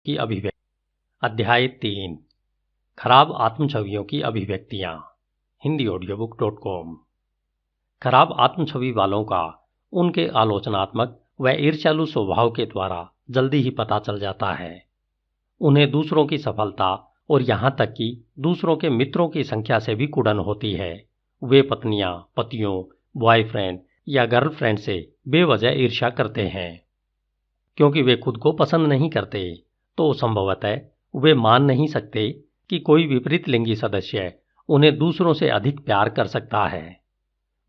की अभिव्यक्ति। अध्याय 3 खराब आत्मछवियों की अभिव्यक्तियां। hindiaudiobook.com। खराब आत्मछवि वालों का उनके आलोचनात्मक व ईर्ष्यालु स्वभाव के द्वारा जल्दी ही पता चल जाता है। उन्हें दूसरों की सफलता और यहां तक कि दूसरों के मित्रों की संख्या से भी कुड़न होती है। वे पत्नियां, पतियों, बॉयफ्रेंड या गर्लफ्रेंड से बेवजह ईर्ष्या करते हैं। क्योंकि वे खुद को पसंद नहीं करते, तो संभवतः वे मान नहीं सकते कि कोई विपरीत लिंगी सदस्य उन्हें दूसरों से अधिक प्यार कर सकता है।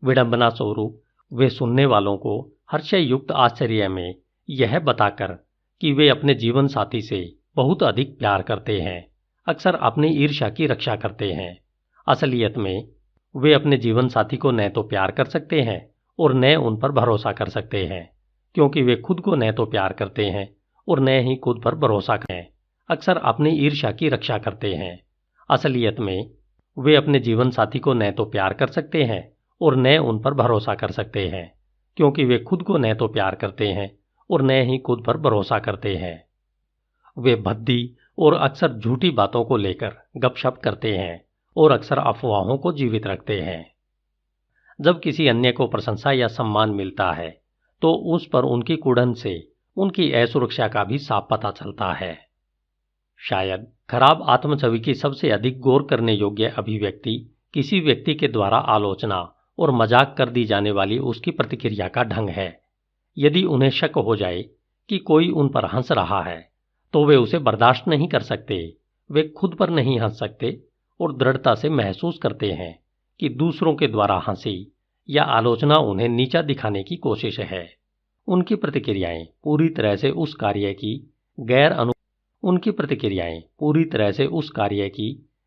विडंबना स्वरूप वे सुनने वालों को हर्षयुक्त आश्चर्य में यह बताकर कि वे अपने जीवन साथी से बहुत अधिक प्यार करते हैं, अक्सर अपनी ईर्ष्या की रक्षा करते हैं। असलियत में वे अपने जीवन साथी को न तो प्यार कर सकते हैं और न उन पर भरोसा कर सकते हैं, क्योंकि वे खुद को न तो प्यार करते हैं और न ही खुद पर भरोसा करते हैं, अक्सर अपनी ईर्ष्या की रक्षा करते हैं। असलियत में वे अपने जीवन साथी को न तो प्यार कर सकते हैं और न उन पर भरोसा कर सकते हैं, क्योंकि वे खुद को न तो प्यार करते हैं और न ही खुद पर भरोसा करते हैं। वे भद्दी और अक्सर झूठी बातों को लेकर गपशप करते हैं और अक्सर अफवाहों को जीवित रखते हैं। जब किसी अन्य को प्रशंसा या सम्मान मिलता है, तो उस पर उनकी कुड़न से उनकी असुरक्षा का भी साफ पता चलता है। शायद खराब आत्मछवि की सबसे अधिक गौर करने योग्य अभिव्यक्ति किसी व्यक्ति के द्वारा आलोचना और मजाक कर दी जाने वाली उसकी प्रतिक्रिया का ढंग है। यदि उन्हें शक हो जाए कि कोई उन पर हंस रहा है, तो वे उसे बर्दाश्त नहीं कर सकते। वे खुद पर नहीं हंस सकते और दृढ़ता से महसूस करते हैं कि दूसरों के द्वारा हंसी या आलोचना उन्हें नीचा दिखाने की कोशिश है। उनकी प्रतिक्रियाएं पूरी तरह से उस कार्य की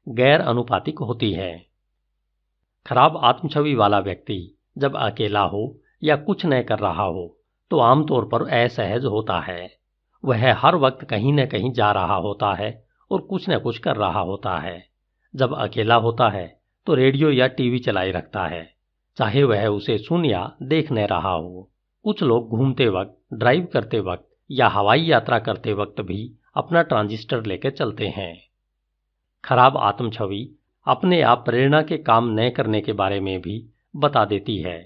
गैर अनुपातिक होती है। खराब आत्मछवि वाला व्यक्ति जब अकेला हो या कुछ न कर रहा हो, तो आमतौर पर असहज होता है। वह हर वक्त कहीं न कहीं जा रहा होता है और कुछ न कुछ कर रहा होता है। जब अकेला होता है तो रेडियो या टीवी चलाए रखता है, चाहे वह उसे सुन या देख न रहा हो। कुछ लोग घूमते वक्त, ड्राइव करते वक्त या हवाई यात्रा करते वक्त भी अपना ट्रांजिस्टर लेकर चलते हैं। खराब आत्मछवि अपने आप प्रेरणा के काम न करने के बारे में भी बता देती है।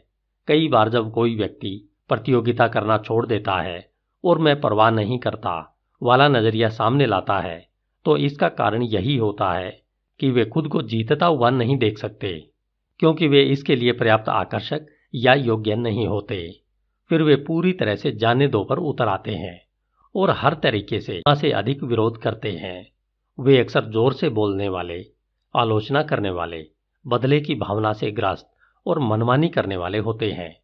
कई बार जब कोई व्यक्ति प्रतियोगिता करना छोड़ देता है और मैं परवाह नहीं करता वाला नजरिया सामने लाता है, तो इसका कारण यही होता है कि वे खुद को जीतता हुआ नहीं देख सकते, क्योंकि वे इसके लिए पर्याप्त आकर्षक या योग्य नहीं होते। फिर वे पूरी तरह से जाने दो पर उतर आते हैं और हर तरीके से अधिक विरोध करते हैं। वे अक्सर जोर से बोलने वाले, आलोचना करने वाले, बदले की भावना से ग्रस्त और मनमानी करने वाले होते हैं।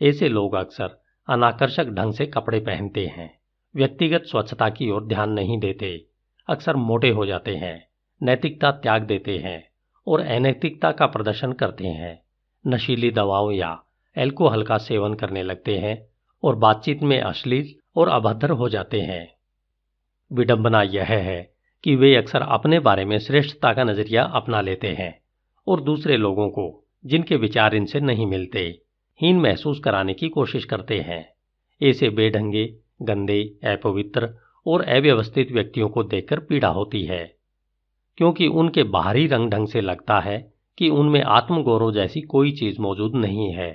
ऐसे लोग अक्सर अनाकर्षक ढंग से कपड़े पहनते हैं, व्यक्तिगत स्वच्छता की ओर ध्यान नहीं देते, अक्सर मोटे हो जाते हैं, नैतिकता त्याग देते हैं और अनैतिकता का प्रदर्शन करते हैं, नशीली दवाओं या अल्कोहल का सेवन करने लगते हैं और बातचीत में अश्लील और अभद्र हो जाते हैं। विडंबना यह है कि वे अक्सर अपने बारे में श्रेष्ठता का नजरिया अपना लेते हैं और दूसरे लोगों को, जिनके विचार इनसे नहीं मिलते, हीन महसूस कराने की कोशिश करते हैं। ऐसे बेढंगे, गंदे, अपवित्र और अव्यवस्थित व्यक्तियों को देखकर पीड़ा होती है, क्योंकि उनके बाहरी रंग ढंग से लगता है कि उनमें आत्मगौरव जैसी कोई चीज मौजूद नहीं है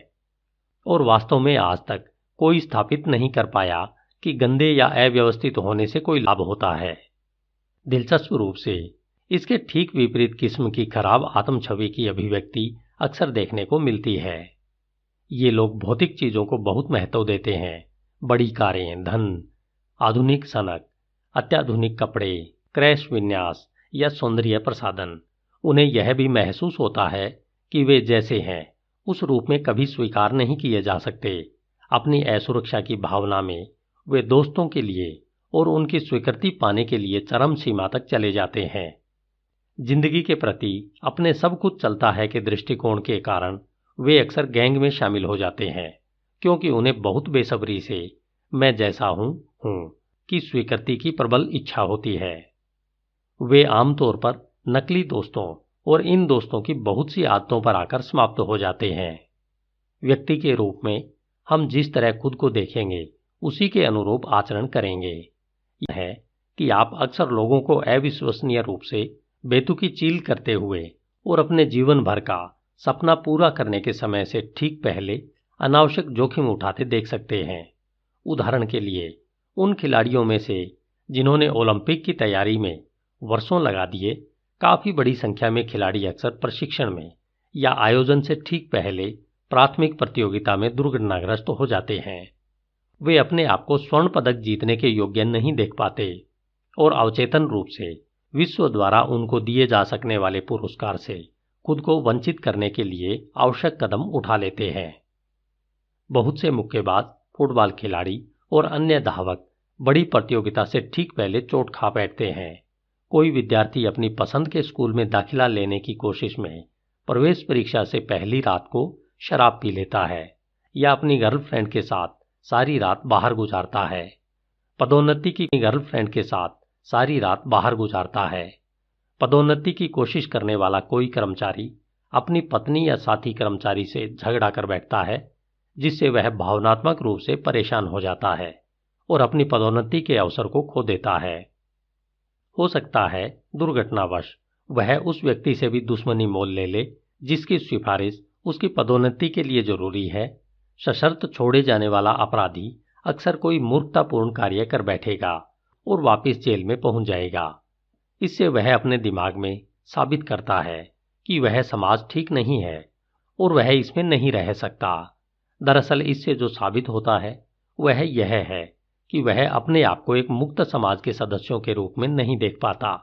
और वास्तव में आज तक कोई स्थापित नहीं कर पाया कि गंदे या अव्यवस्थित होने से कोई लाभ होता है। दिलचस्प रूप से इसके ठीक विपरीत किस्म की खराब आत्मछवि की अभिव्यक्ति अक्सर देखने को मिलती है। ये लोग भौतिक चीजों को बहुत महत्व देते हैं। बड़ी कारें, धन, आधुनिक सनक, अत्याधुनिक कपड़े, क्रैश विन्यास या सौंदर्य प्रसाधन। उन्हें यह भी महसूस होता है कि वे जैसे हैं उस रूप में कभी स्वीकार नहीं किए जा सकते। अपनी असुरक्षा की भावना में वे दोस्तों के लिए और उनकी स्वीकृति पाने के लिए चरम सीमा तक चले जाते हैं। जिंदगी के प्रति अपने सब कुछ चलता है के दृष्टिकोण के कारण वे अक्सर गैंग में शामिल हो जाते हैं, क्योंकि उन्हें बहुत बेसब्री से मैं जैसा हूं की स्वीकृति की प्रबल इच्छा होती है। वे आमतौर पर नकली दोस्तों और इन दोस्तों की बहुत सी आदतों पर आकर समाप्त हो जाते हैं। व्यक्ति के रूप में हम जिस तरह खुद को देखेंगे उसी के अनुरूप आचरण करेंगे। यह है कि आप अक्सर लोगों को अविश्वसनीय रूप से बेतुकी चील करते हुए और अपने जीवन भर का सपना पूरा करने के समय से ठीक पहले अनावश्यक जोखिम उठाते देख सकते हैं। उदाहरण के लिए उन खिलाड़ियों में से जिन्होंने ओलंपिक की तैयारी में वर्षों लगा दिए, काफी बड़ी संख्या में खिलाड़ी अक्सर प्रशिक्षण में या आयोजन से ठीक पहले प्राथमिक प्रतियोगिता में दुर्घटनाग्रस्त हो जाते हैं। वे अपने आप को स्वर्ण पदक जीतने के योग्य नहीं देख पाते और अवचेतन रूप से विश्व द्वारा उनको दिए जा सकने वाले पुरस्कार से खुद को वंचित करने के लिए आवश्यक कदम उठा लेते हैं। बहुत से मुक्केबाज, फुटबॉल खिलाड़ी और अन्य धावक बड़ी प्रतियोगिता से ठीक पहले चोट खा बैठते हैं। कोई विद्यार्थी अपनी पसंद के स्कूल में दाखिला लेने की कोशिश में प्रवेश परीक्षा से पहली रात को शराब पी लेता है या अपनी गर्लफ्रेंड के साथ सारी रात बाहर गुजारता है। पदोन्नति की गर्लफ्रेंड के साथ सारी रात बाहर गुजारता है। पदोन्नति की कोशिश करने वाला कोई कर्मचारी अपनी पत्नी या साथी कर्मचारी से झगड़ा कर बैठता है, जिससे वह भावनात्मक रूप से परेशान हो जाता है और अपनी पदोन्नति के अवसर को खो देता है। हो सकता है दुर्घटनावश वह उस व्यक्ति से भी दुश्मनी मोल ले जिसकी सिफारिश उसकी पदोन्नति के लिए जरूरी है। सशर्त छोड़े जाने वाला अपराधी अक्सर कोई मूर्खतापूर्ण कार्य कर बैठेगा और वापस जेल में पहुंच जाएगा। इससे वह अपने दिमाग में साबित करता है कि वह समाज ठीक नहीं है और वह इसमें नहीं रह सकता। दरअसल इससे जो साबित होता है वह यह है कि वह अपने आप को एक मुक्त समाज के सदस्यों के रूप में नहीं देख पाता।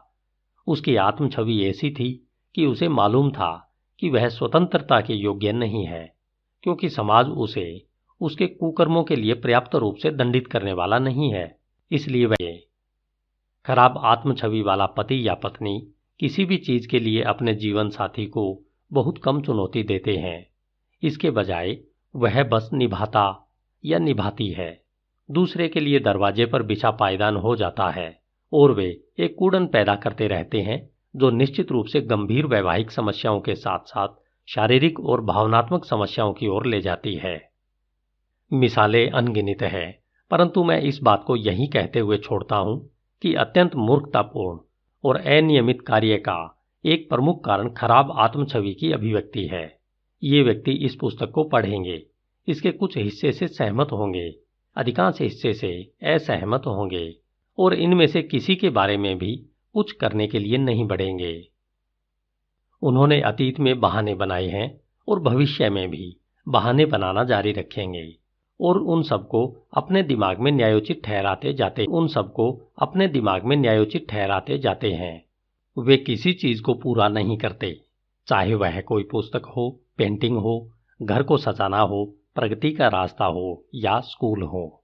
उसकी आत्म छवि ऐसी थी कि उसे मालूम था कि वह स्वतंत्रता के योग्य नहीं है, क्योंकि समाज उसे उसके कुकर्मों के लिए पर्याप्त रूप से दंडित करने वाला नहीं है। इसलिए वह खराब आत्म छवि वाला पति या पत्नी किसी भी चीज के लिए अपने जीवन साथी को बहुत कम चुनौती देते हैं। इसके बजाय वह बस निभाता या निभाती है, दूसरे के लिए दरवाजे पर बिछा पायदान हो जाता है और वे एक कूड़न पैदा करते रहते हैं जो निश्चित रूप से गंभीर वैवाहिक समस्याओं के साथ साथ शारीरिक और भावनात्मक समस्याओं की ओर ले जाती है। मिसालें अनगिनत हैं, परंतु मैं इस बात को यही कहते हुए छोड़ता हूं कि अत्यंत मूर्खतापूर्ण और अनियमित कार्य का एक प्रमुख कारण खराब आत्मछवि की अभिव्यक्ति है। ये व्यक्ति इस पुस्तक को पढ़ेंगे, इसके कुछ हिस्से से सहमत होंगे, अधिकांश हिस्से से असहमत होंगे और इनमें से किसी के बारे में भी कुछ करने के लिए नहीं बढ़ेंगे। उन्होंने अतीत में बहाने बनाए हैं और भविष्य में भी बहाने बनाना जारी रखेंगे और उन सबको अपने दिमाग में न्यायोचित ठहराते जाते हैं। वे किसी चीज को पूरा नहीं करते, चाहे वह कोई पुस्तक हो, पेंटिंग हो, घर को सजाना हो, प्रगति का रास्ता हो या स्कूल हो।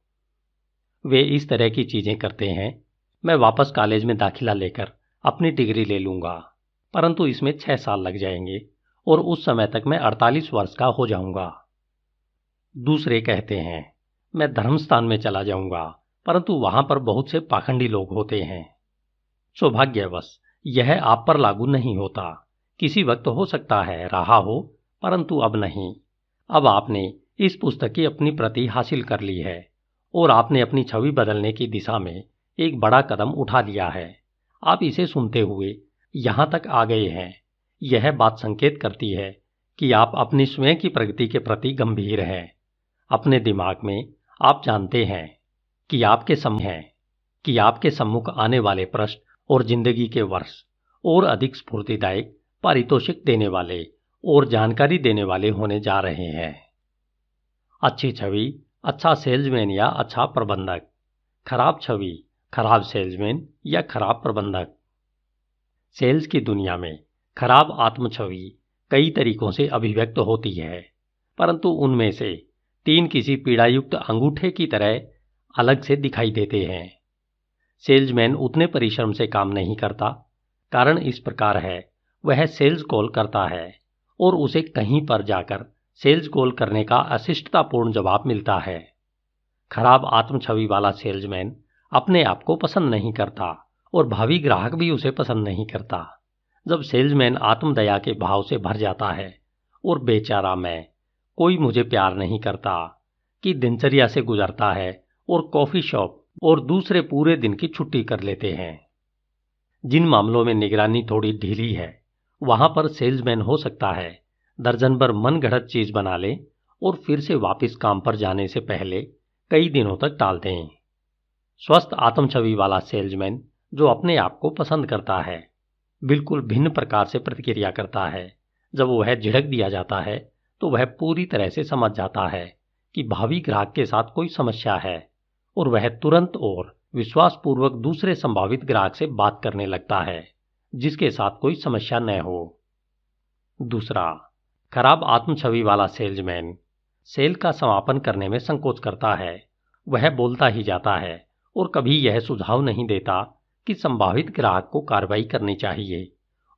वे इस तरह की चीजें करते हैं, मैं वापस कॉलेज में दाखिला लेकर अपनी डिग्री ले लूंगा, परंतु इसमें 6 साल लग जाएंगे और उस समय तक मैं 48 वर्ष का हो जाऊंगा। दूसरे कहते हैं, मैं धर्मस्थान में चला जाऊंगा, परंतु वहां पर बहुत से पाखंडी लोग होते हैं। सौभाग्यवश यह आप पर लागू नहीं होता। किसी वक्त हो सकता है रहा हो, परंतु अब नहीं। अब आपने इस पुस्तक की अपनी प्रति हासिल कर ली है और आपने अपनी छवि बदलने की दिशा में एक बड़ा कदम उठा लिया है। आप इसे सुनते हुए यहां तक आ गए हैं। यह बात संकेत करती है कि आप अपनी स्वयं की प्रगति के प्रति गंभीर हैं। अपने दिमाग में आप जानते हैं कि आपके सम्मुख आने वाले प्रश्न और जिंदगी के वर्ष और अधिक स्फूर्तिदायक, पारितोषिक देने वाले और जानकारी देने वाले होने जा रहे हैं। अच्छी छवि, अच्छा सेल्समैन या अच्छा प्रबंधक। खराब छवि, खराब सेल्समैन या खराब प्रबंधक। सेल्स की दुनिया में खराब आत्मछवि कई तरीकों से अभिव्यक्त होती है, परंतु उनमें से 3 किसी पीड़ायुक्त अंगूठे की तरह अलग से दिखाई देते हैं। सेल्समैन उतने परिश्रम से काम नहीं करता। कारण इस प्रकार है, वह सेल्स कॉल करता है और उसे कहीं पर जाकर सेल्स कॉल करने का अशिष्टतापूर्ण जवाब मिलता है। खराब आत्मछवि वाला सेल्समैन अपने आप को पसंद नहीं करता और भावी ग्राहक भी उसे पसंद नहीं करता। जब सेल्समैन आत्मदया के भाव से भर जाता है और बेचारा मैं, कोई मुझे प्यार नहीं करता, कि दिनचर्या से गुजरता है और कॉफी शॉप और दूसरे पूरे दिन की छुट्टी कर लेते हैं। जिन मामलों में निगरानी थोड़ी ढीली है वहां पर सेल्समैन हो सकता है दर्जन भर मनगढ़ंत चीज बना ले और फिर से वापस काम पर जाने से पहले कई दिनों तक टाल दें। स्वस्थ आत्मछवि वाला सेल्समैन जो अपने आप को पसंद करता है बिल्कुल भिन्न प्रकार से प्रतिक्रिया करता है। जब वह झिड़क दिया जाता है तो वह पूरी तरह से समझ जाता है कि भावी ग्राहक के साथ कोई समस्या है और वह तुरंत और विश्वासपूर्वक दूसरे संभावित ग्राहक से बात करने लगता है जिसके साथ कोई समस्या न हो। दूसरा, खराब आत्मछवि वाला सेल्समैन सेल का समापन करने में संकोच करता है। वह बोलता ही जाता है और कभी यह सुझाव नहीं देता कि संभावित ग्राहक को कार्रवाई करनी चाहिए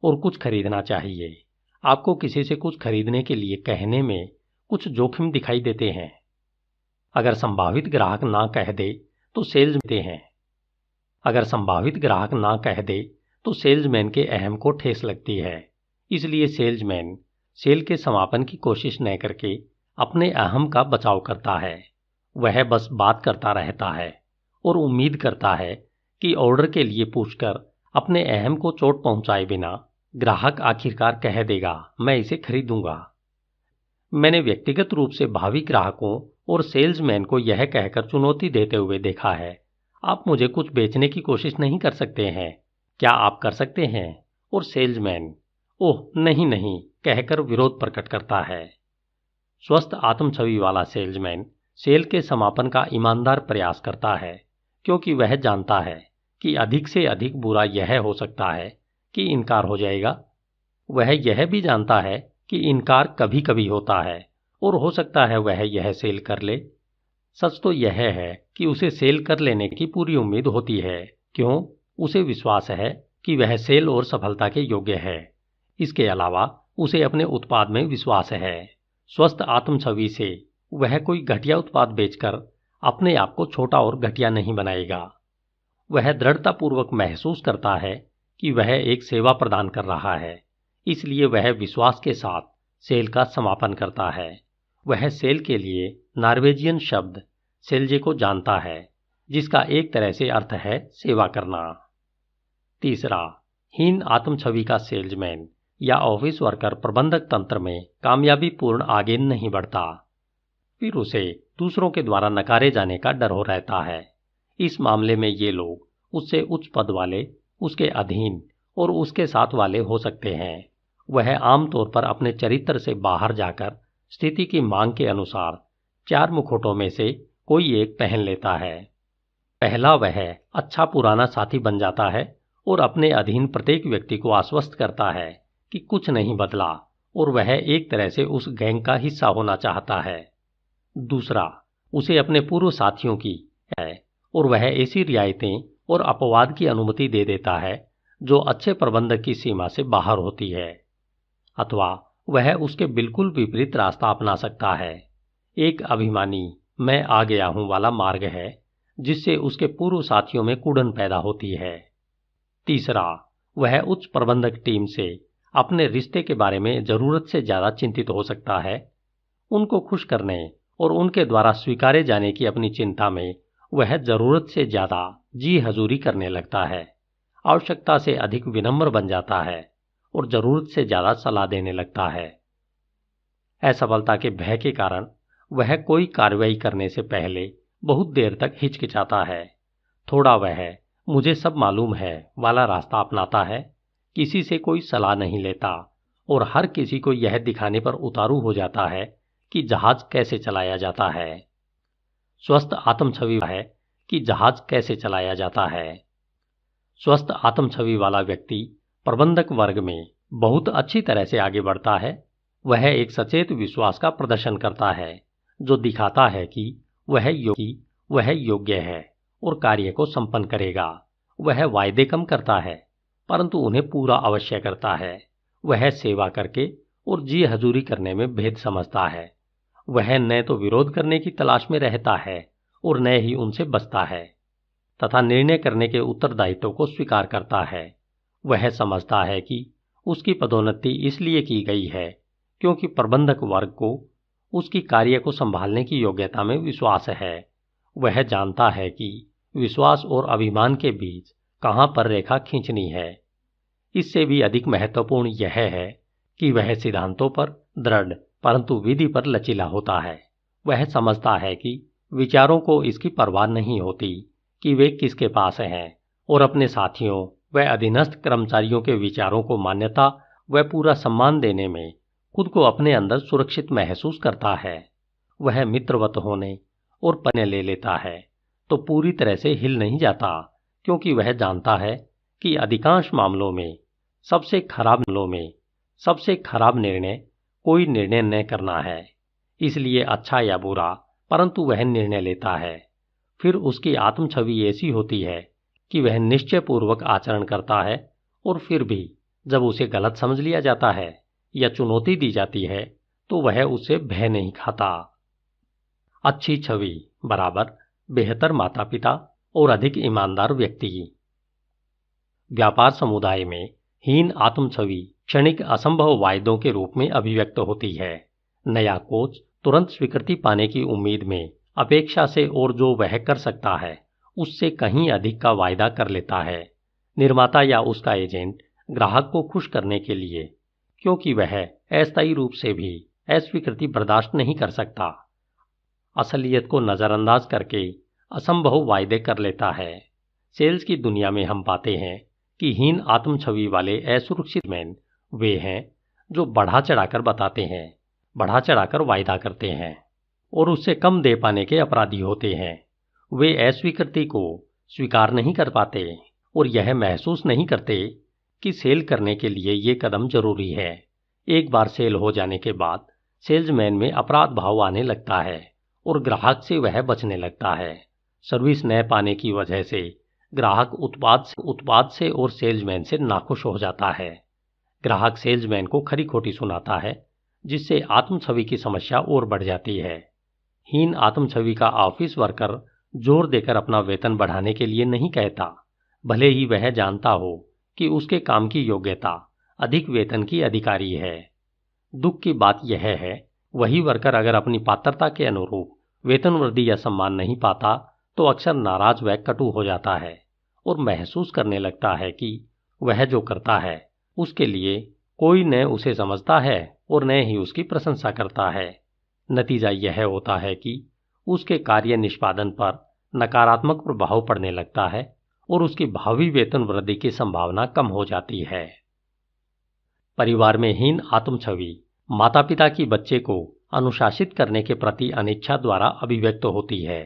और कुछ खरीदना चाहिए। आपको किसी से कुछ खरीदने के लिए कहने में कुछ जोखिम दिखाई देते हैं। अगर संभावित ग्राहक ना कह दे तो सेल्समैन के अहम को ठेस लगती है। इसलिए सेल्समैन सेल के समापन की कोशिश न करके अपने अहम का बचाव करता है। वह बस बात करता रहता है और उम्मीद करता है कि ऑर्डर के लिए पूछकर अपने अहम को चोट पहुंचाए बिना ग्राहक आखिरकार कह देगा, मैं इसे खरीदूंगा। मैंने व्यक्तिगत रूप से भावी ग्राहकों और सेल्समैन को यह कहकर चुनौती देते हुए देखा है, आप मुझे कुछ बेचने की कोशिश नहीं कर सकते हैं, क्या आप कर सकते हैं? और सेल्समैन ओह नहीं नहीं कहकर विरोध प्रकट करता है। स्वस्थ आत्मछवि वाला सेल्समैन सेल के समापन का ईमानदार प्रयास करता है क्योंकि वह जानता है कि अधिक से अधिक बुरा यह हो सकता है कि इनकार हो जाएगा। वह यह भी जानता है कि इनकार कभी कभी होता है और हो सकता है वह यह सेल कर ले। सच तो यह है कि उसे सेल कर लेने की पूरी उम्मीद होती है। क्यों? उसे विश्वास है कि वह सेल और सफलता के योग्य है। इसके अलावा उसे अपने उत्पाद में विश्वास है। स्वस्थ आत्मछवि से वह कोई घटिया उत्पाद बेचकर अपने आप को छोटा और घटिया नहीं बनाएगा। वह दृढ़तापूर्वक महसूस करता है कि वह एक सेवा प्रदान कर रहा है, इसलिए वह विश्वास के साथ सेल का समापन करता है। वह सेल के लिए नॉर्वेजियन शब्द सेल्जे को जानता है, जिसका एक तरह से अर्थ है सेवा करना। तीसरा, हीन आत्मछवि का सेल्समैन या ऑफिस वर्कर प्रबंधक तंत्र में कामयाबी पूर्ण आगे नहीं बढ़ता। फिर उसे दूसरों के द्वारा नकारे जाने का डर हो रहता है। इस मामले में ये लोग उससे उच्च पद वाले, उसके अधीन और उसके साथ वाले हो सकते हैं। वह आमतौर पर अपने चरित्र से बाहर जाकर स्थिति की मांग के अनुसार 4 मुखौटों में से कोई एक पहन लेता है। पहला, वह अच्छा पुराना साथी बन जाता है और अपने अधीन प्रत्येक व्यक्ति को आश्वस्त करता है कि कुछ नहीं बदला और वह एक तरह से उस गैंग का हिस्सा होना चाहता है। दूसरा, उसे अपने पूर्व साथियों की है और वह ऐसी रियायतें और अपवाद की अनुमति दे देता है जो अच्छे प्रबंधक की सीमा से बाहर होती है, अथवा वह उसके बिल्कुल विपरीत रास्ता अपना सकता है। एक अभिमानी मैं आ गया हूं वाला मार्ग है जिससे उसके पूर्व साथियों में कुड़न पैदा होती है। तीसरा, वह उच्च प्रबंधक टीम से अपने रिश्ते के बारे में जरूरत से ज्यादा चिंतित हो सकता है। उनको खुश करने और उनके द्वारा स्वीकारे जाने की अपनी चिंता में वह जरूरत से ज्यादा जी हजूरी करने लगता है, आवश्यकता से अधिक विनम्र बन जाता है और जरूरत से ज्यादा सलाह देने लगता है। असफलता के भय के कारण वह कोई कार्रवाई करने से पहले बहुत देर तक हिचकिचाता है। थोड़ा वह मुझे सब मालूम है वाला रास्ता अपनाता है, किसी से कोई सलाह नहीं लेता और हर किसी को यह दिखाने पर उतारू हो जाता है कि जहाज कैसे चलाया जाता है। स्वस्थ आत्मछवि है कि जहाज कैसे चलाया जाता है। स्वस्थ आत्मछवि वाला व्यक्ति प्रबंधक वर्ग में बहुत अच्छी तरह से आगे बढ़ता है। वह एक सचेत विश्वास का प्रदर्शन करता है जो दिखाता है कि वह योग्य है और कार्य को संपन्न करेगा। वह वायदे कम करता है परंतु उन्हें पूरा अवश्य करता है। वह सेवा करके और जी हजूरी करने में भेद समझता है। वह न तो विरोध करने की तलाश में रहता है और न ही उनसे बचता है, तथा निर्णय करने के उत्तरदायित्व को स्वीकार करता है। वह समझता है कि उसकी पदोन्नति इसलिए की गई है क्योंकि प्रबंधक वर्ग को उसकी कार्य को संभालने की योग्यता में विश्वास है। वह जानता है कि विश्वास और अभिमान के बीच कहाँ पर रेखा खींचनी है। इससे भी अधिक महत्वपूर्ण यह है कि वह सिद्धांतों पर दृढ़ परंतु विधि पर लचीला होता है। वह समझता है कि विचारों को इसकी परवाह नहीं होती कि वे किसके पास हैं, और अपने साथियों व अधीनस्थ कर्मचारियों के विचारों को मान्यता व पूरा सम्मान देने में खुद को अपने अंदर सुरक्षित महसूस करता है। वह मित्रवत होने और पने ले लेता है तो पूरी तरह से हिल नहीं जाता, क्योंकि वह जानता है कि अधिकांश मामलों में सबसे खराब निर्णय कोई निर्णय न करना है। इसलिए अच्छा या बुरा परंतु वह निर्णय लेता है। फिर उसकी आत्म छवि ऐसी होती है कि वह निश्चयपूर्वक आचरण करता है, और फिर भी जब उसे गलत समझ लिया जाता है या चुनौती दी जाती है तो वह उससे भय नहीं खाता। अच्छी छवि बराबर बेहतर माता पिता और अधिक ईमानदार व्यक्ति। व्यापार समुदाय में हीन आत्म छवि क्षणिक असंभव वायदों के रूप में अभिव्यक्त होती है। नया कोच तुरंत स्वीकृति पाने की उम्मीद में अपेक्षा से और जो वह कर सकता है उससे कहीं अधिक का वायदा कर लेता है। निर्माता या उसका एजेंट ग्राहक को खुश करने के लिए, क्योंकि वह अस्थायी रूप से भी अस्वीकृति बर्दाश्त नहीं कर सकता, असलियत को नज़रअंदाज करके असंभव वायदे कर लेता है। सेल्स की दुनिया में हम पाते हैं कि हीन आत्म छवि वाले असुरक्षित मैन वे हैं जो बढ़ा चढ़ाकर बताते हैं, बढ़ा चढ़ाकर वायदा करते हैं और उससे कम दे पाने के अपराधी होते हैं। वे अस्वीकृति को स्वीकार नहीं कर पाते और यह महसूस नहीं करते कि सेल करने के लिए ये कदम जरूरी है। एक बार सेल हो जाने के बाद सेल्समैन में अपराध भाव आने लगता है और ग्राहक से वह बचने लगता है। सर्विस न पाने की वजह से ग्राहक उत्पाद से और सेल्समैन से नाखुश हो जाता है। ग्राहक सेल्समैन को खरी खोटी सुनाता है, जिससे आत्म छवि की समस्या और बढ़ जाती है। हीन आत्म छवि का ऑफिस वर्कर जोर देकर अपना वेतन बढ़ाने के लिए नहीं कहता, भले ही वह जानता हो कि उसके काम की योग्यता अधिक वेतन की अधिकारी है। दुख की बात यह है, वही वर्कर अगर अपनी पात्रता के अनुरूप वेतन वृद्धि या सम्मान नहीं पाता तो अक्सर नाराज व कटु हो जाता है और महसूस करने लगता है कि वह जो करता है उसके लिए कोई न उसे समझता है और न ही उसकी प्रशंसा करता है। नतीजा यह होता है कि उसके कार्य निष्पादन पर नकारात्मक प्रभाव पड़ने लगता है और उसकी भावी वेतन वृद्धि की संभावना कम हो जाती है। परिवार में हीन आत्म छवि माता पिता की बच्चे को अनुशासित करने के प्रति अनिच्छा द्वारा अभिव्यक्त होती है।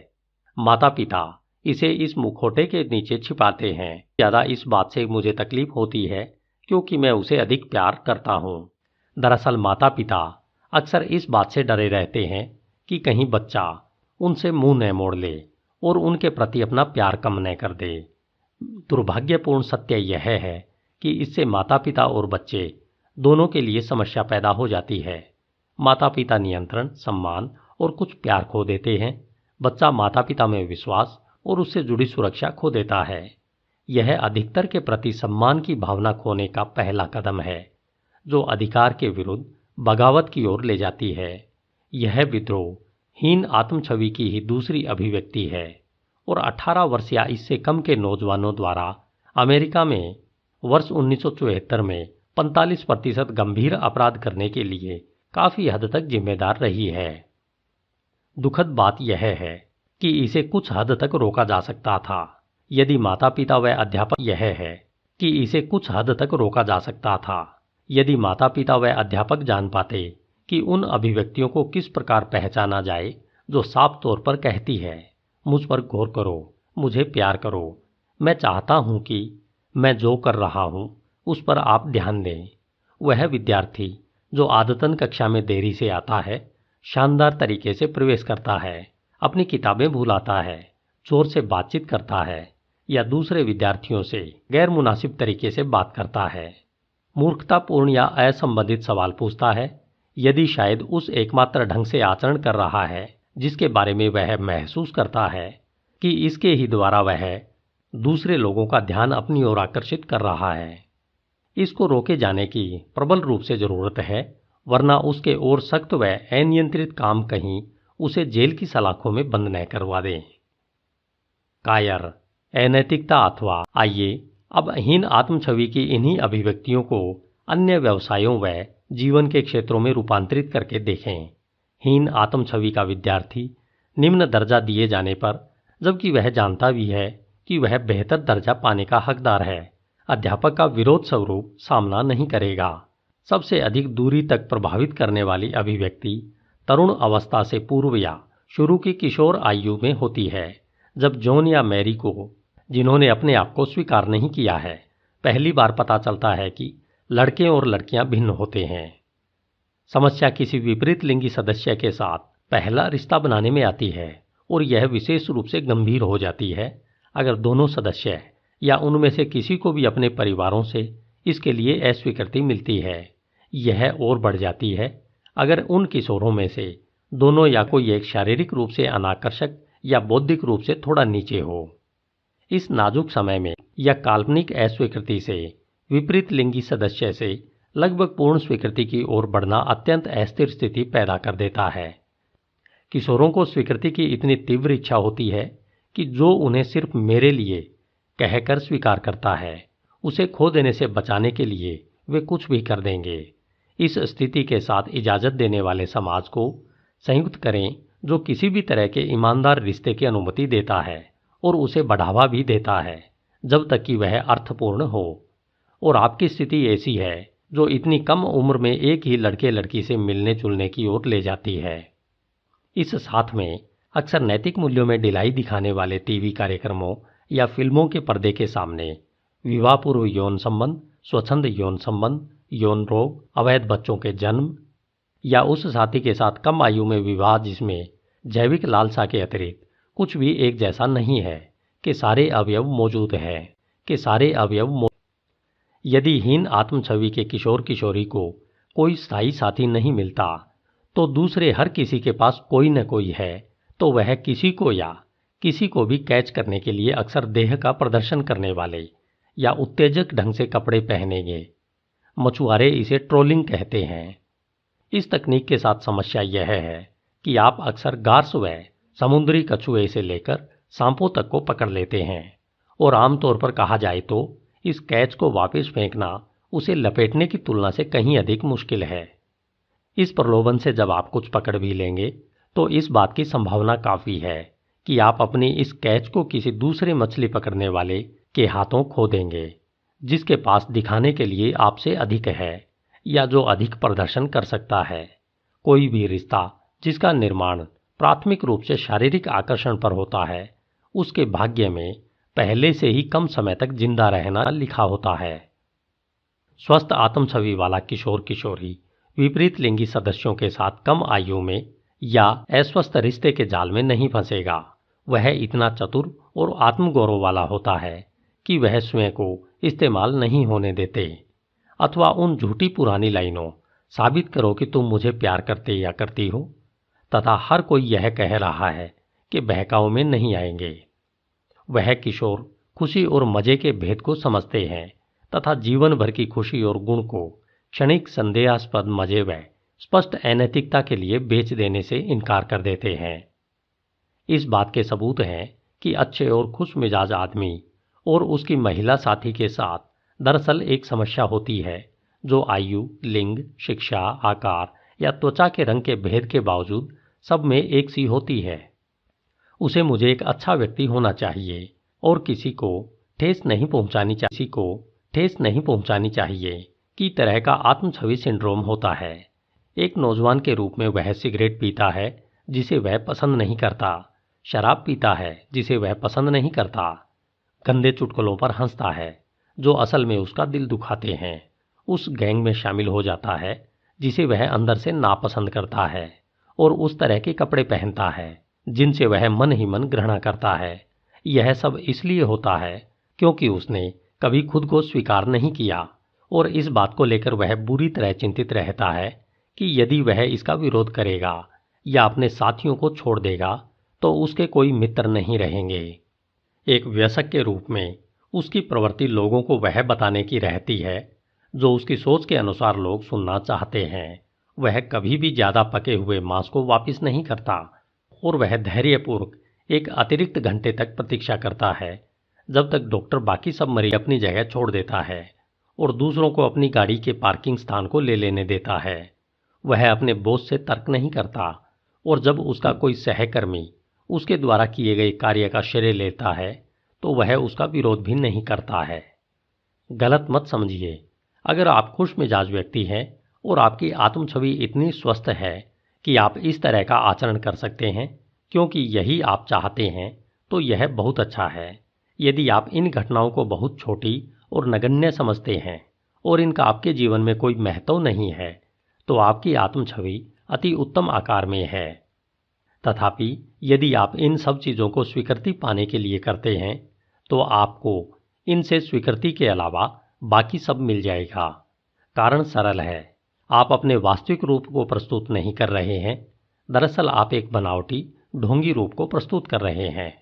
माता पिता इसे इस मुखौटे के नीचे छिपाते हैं। ज़्यादा इस बात से मुझे तकलीफ होती है क्योंकि मैं उसे अधिक प्यार करता हूँ। दरअसल माता पिता अक्सर इस बात से डरे रहते हैं कि कहीं बच्चा उनसे मुंह न मोड़ ले और उनके प्रति अपना प्यार कम न कर दे। दुर्भाग्यपूर्ण सत्य यह है कि इससे माता पिता और बच्चे दोनों के लिए समस्या पैदा हो जाती है। माता पिता नियंत्रण, सम्मान और कुछ प्यार खो देते हैं। बच्चा माता पिता में विश्वास और उससे जुड़ी सुरक्षा खो देता है। यह अधिकतर के प्रति सम्मान की भावना खोने का पहला कदम है, जो अधिकार के विरुद्ध बगावत की ओर ले जाती है। यह विद्रोह हीन आत्म छवि की ही दूसरी अभिव्यक्ति है और 18 वर्ष या इससे कम के नौजवानों द्वारा अमेरिका में वर्ष 1974 में 45% गंभीर अपराध करने के लिए काफी हद तक जिम्मेदार रही है। दुखद बात यह है कि इसे कुछ हद तक रोका जा सकता था यदि माता पिता व अध्यापक जान पाते कि उन अभिव्यक्तियों को किस प्रकार पहचाना जाए जो साफ तौर पर कहती है, मुझ पर गौर करो, मुझे प्यार करो, मैं चाहता हूं कि मैं जो कर रहा हूं उस पर आप ध्यान दें। वह विद्यार्थी जो आदतन कक्षा में देरी से आता है, शानदार तरीके से प्रवेश करता है, अपनी किताबें भुलाता है, जोर से बातचीत करता है या दूसरे विद्यार्थियों से गैर मुनासिब तरीके से बात करता है, मूर्खतापूर्ण या असंबंधित सवाल पूछता है, यदि शायद उस एकमात्र ढंग से आचरण कर रहा है जिसके बारे में वह महसूस करता है कि इसके ही द्वारा वह दूसरे लोगों का ध्यान अपनी ओर आकर्षित कर रहा है। इसको रोके जाने की प्रबल रूप से जरूरत है, वरना उसके और सख्त व अनियंत्रित काम कहीं उसे जेल की सलाखों में बंद न करवा दें। कायर अनैतिकता अथवा आइए अब हीन आत्म छवि की इन्हीं अभिव्यक्तियों को अन्य व्यवसायों व जीवन के क्षेत्रों में रूपांतरित करके देखें। हीन आत्म छवि का विद्यार्थी निम्न दर्जा दिए जाने पर, जबकि वह जानता भी है कि वह बेहतर दर्जा पाने का हकदार है, अध्यापक का विरोध स्वरूप सामना नहीं करेगा। सबसे अधिक दूरी तक प्रभावित करने वाली अभिव्यक्ति तरुण अवस्था से पूर्व या शुरू की किशोर आयु में होती है, जब जॉन या मैरी को, जिन्होंने अपने आप को स्वीकार नहीं किया है, पहली बार पता चलता है कि लड़के और लड़कियां भिन्न होते हैं। समस्या किसी विपरीत लिंगी सदस्य के साथ पहला रिश्ता बनाने में आती है और यह विशेष रूप से गंभीर हो जाती है अगर दोनों सदस्य या उनमें से किसी को भी अपने परिवारों से इसके लिए अस्वीकृति मिलती है। यह और बढ़ जाती है अगर उन किशोरों में से दोनों या कोई एक शारीरिक रूप से अनाकर्षक या बौद्धिक रूप से थोड़ा नीचे हो। इस नाजुक समय में या काल्पनिक अस्वीकृति से विपरीत लिंगी सदस्य से लगभग पूर्ण स्वीकृति की ओर बढ़ना अत्यंत अस्थिर स्थिति पैदा कर देता है। किशोरों को स्वीकृति की इतनी तीव्र इच्छा होती है कि जो उन्हें सिर्फ मेरे लिए कहकर स्वीकार करता है, उसे खो देने से बचाने के लिए वे कुछ भी कर देंगे। इस स्थिति के साथ इजाज़त देने वाले समाज को संयुक्त करें जो किसी भी तरह के ईमानदार रिश्ते की अनुमति देता है और उसे बढ़ावा भी देता है जब तक कि वह अर्थपूर्ण हो। और आपकी स्थिति ऐसी है जो इतनी कम उम्र में एक ही लड़के लड़की से मिलने जुलने की ओर ले जाती है। इस साथ में अक्सर नैतिक मूल्यों में ढिलाई दिखाने वाले टीवी कार्यक्रमों या फिल्मों के पर्दे के सामने विवाह पूर्व यौन संबंध, स्वच्छंद यौन संबंध, यौन रोग, अवैध बच्चों के जन्म या उस साथी के साथ कम आयु में विवाह जिसमें जैविक लालसा के अतिरिक्त कुछ भी एक जैसा नहीं है कि सारे अवयव मौजूद हैं, कि सारे अवयव यदि हीन आत्म छवि के किशोर किशोरी को कोई स्थायी साथी नहीं मिलता तो दूसरे हर किसी के पास कोई न कोई है, तो वह किसी को या किसी को भी कैच करने के लिए अक्सर देह का प्रदर्शन करने वाले या उत्तेजक ढंग से कपड़े पहनेंगे। मछुआरे इसे ट्रोलिंग कहते हैं। इस तकनीक के साथ समस्या यह है कि आप अक्सर गार्स व समुद्री कछुए से लेकर सांपों तक को पकड़ लेते हैं और आमतौर पर कहा जाए तो इस कैच को वापस फेंकना उसे लपेटने की तुलना से कहीं अधिक मुश्किल है। इस प्रलोभन से जब आप कुछ पकड़ भी लेंगे तो इस बात की संभावना काफ़ी है कि आप अपनी इस कैच को किसी दूसरे मछली पकड़ने वाले के हाथों खो देंगे जिसके पास दिखाने के लिए आपसे अधिक है या जो अधिक प्रदर्शन कर सकता है। कोई भी रिश्ता जिसका निर्माण प्राथमिक रूप से शारीरिक आकर्षण पर होता है, उसके भाग्य में पहले से ही कम समय तक जिंदा रहना लिखा होता है। स्वस्थ आत्म छवि वाला किशोर किशोरी विपरीत लिंगी सदस्यों के साथ कम आयु में या अस्वस्थ रिश्ते के जाल में नहीं फंसेगा। वह इतना चतुर और आत्मगौरव वाला होता है कि वह स्वयं को इस्तेमाल नहीं होने देते अथवा उन झूठी पुरानी लाइनों साबित करो कि तुम मुझे प्यार करते या करती हो तथा हर कोई यह कह रहा है कि बहकाव में नहीं आएंगे। वह किशोर खुशी और मजे के भेद को समझते हैं तथा जीवन भर की खुशी और गुण को क्षणिक संदेहास्पद मजे व स्पष्ट अनैतिकता के लिए बेच देने से इनकार कर देते हैं। इस बात के सबूत हैं कि अच्छे और खुश मिजाज आदमी और उसकी महिला साथी के साथ दरअसल एक समस्या होती है जो आयु, लिंग, शिक्षा, आकार या त्वचा के रंग के भेद के बावजूद सब में एक सी होती है। उसे मुझे एक अच्छा व्यक्ति होना चाहिए और किसी को ठेस नहीं पहुंचानी चाहिए की तरह का आत्म छवि सिंड्रोम होता है। एक नौजवान के रूप में वह सिगरेट पीता है जिसे वह पसंद नहीं करता, शराब पीता है जिसे वह पसंद नहीं करता, गंदे चुटकुलों पर हंसता है जो असल में उसका दिल दुखाते हैं, उस गैंग में शामिल हो जाता है जिसे वह अंदर से नापसंद करता है और उस तरह के कपड़े पहनता है जिनसे वह मन ही मन घृणा करता है। यह सब इसलिए होता है क्योंकि उसने कभी खुद को स्वीकार नहीं किया और इस बात को लेकर वह बुरी तरह चिंतित रहता है कि यदि वह इसका विरोध करेगा या अपने साथियों को छोड़ देगा तो उसके कोई मित्र नहीं रहेंगे। एक वयस्क के रूप में उसकी प्रवृत्ति लोगों को वह बताने की रहती है जो उसकी सोच के अनुसार लोग सुनना चाहते हैं। वह कभी भी ज़्यादा पके हुए मांस को वापस नहीं करता और वह धैर्यपूर्वक एक अतिरिक्त घंटे तक प्रतीक्षा करता है जब तक डॉक्टर बाकी सब मरीज अपनी जगह छोड़ देता है और दूसरों को अपनी गाड़ी के पार्किंग स्थान को ले लेने देता है। वह अपने बॉस से तर्क नहीं करता और जब उसका कोई सहकर्मी उसके द्वारा किए गए कार्य का श्रेय लेता है तो वह उसका विरोध भी नहीं करता है। गलत मत समझिए। अगर आप खुश मिजाज व्यक्ति हैं और आपकी आत्म छवि इतनी स्वस्थ है कि आप इस तरह का आचरण कर सकते हैं क्योंकि यही आप चाहते हैं, तो यह बहुत अच्छा है। यदि आप इन घटनाओं को बहुत छोटी और नगण्य समझते हैं और इनका आपके जीवन में कोई महत्व नहीं है, तो आपकी आत्म छवि अति उत्तम आकार में है। तथापि यदि आप इन सब चीज़ों को स्वीकृति पाने के लिए करते हैं, तो आपको इनसे स्वीकृति के अलावा बाकी सब मिल जाएगा। कारण सरल है, आप अपने वास्तविक रूप को प्रस्तुत नहीं कर रहे हैं। दरअसल आप एक बनावटी ढोंगी रूप को प्रस्तुत कर रहे हैं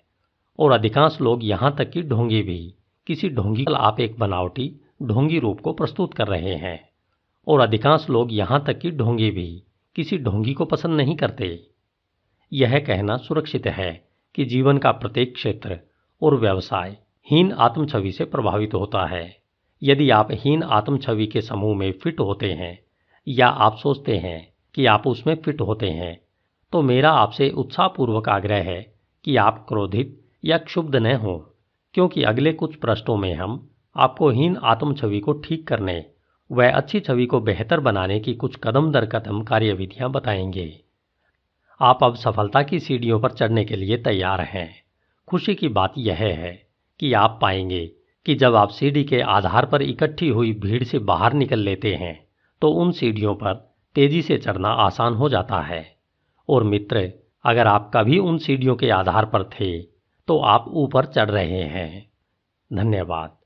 और अधिकांश लोग यहाँ तक कि ढोंगी भी किसी ढोंगी आप एक बनावटी ढोंगी रूप को प्रस्तुत कर रहे हैं और अधिकांश लोग यहाँ तक कि ढोंगी भी किसी ढोंगी को पसंद नहीं करते। यह कहना सुरक्षित है कि जीवन का प्रत्येक क्षेत्र और व्यवसाय हीन आत्म छवि से प्रभावित होता है। यदि आप हीन आत्म छवि के समूह में फिट होते हैं या आप सोचते हैं कि आप उसमें फिट होते हैं, तो मेरा आपसे उत्साहपूर्वक आग्रह है कि आप क्रोधित या क्षुब्ध न हों, क्योंकि अगले कुछ पृष्ठों में हम आपको हीन आत्म छवि को ठीक करने व अच्छी छवि को बेहतर बनाने की कुछ कदम दर कदम कार्यविधियां बताएंगे। आप अब सफलता की सीढ़ियों पर चढ़ने के लिए तैयार हैं। खुशी की बात यह है कि आप पाएंगे कि जब आप सीढ़ी के आधार पर इकट्ठी हुई भीड़ से बाहर निकल लेते हैं, तो उन सीढ़ियों पर तेजी से चढ़ना आसान हो जाता है। और मित्र, अगर आप कभी उन सीढ़ियों के आधार पर थे, तो आप ऊपर चढ़ रहे हैं। धन्यवाद।